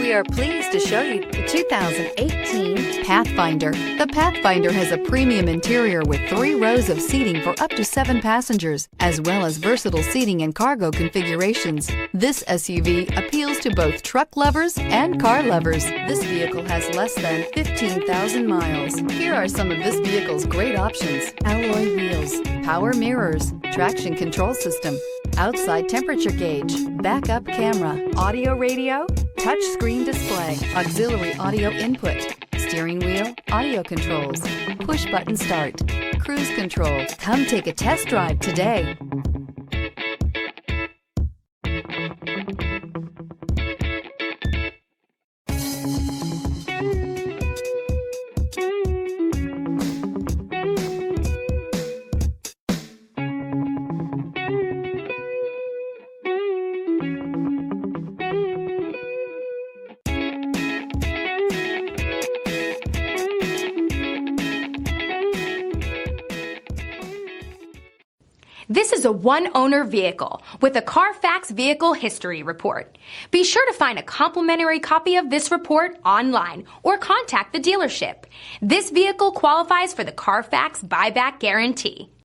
We are pleased to show you the 2018 Pathfinder. The Pathfinder has a premium interior with 3 rows of seating for up to 7 passengers, as well as versatile seating and cargo configurations. This SUV appeals to both truck lovers and car lovers. This vehicle has less than 15,000 miles. Here are some of this vehicle's great options: alloy wheels, power mirrors, traction control system, outside temperature gauge, backup camera, audio radio, touch screen display, auxiliary audio input, steering wheel audio controls, push button start, cruise control. Come take a test drive today. This is a one-owner vehicle with a Carfax Vehicle History Report. Be sure to find a complimentary copy of this report online or contact the dealership. This vehicle qualifies for the Carfax Buyback Guarantee.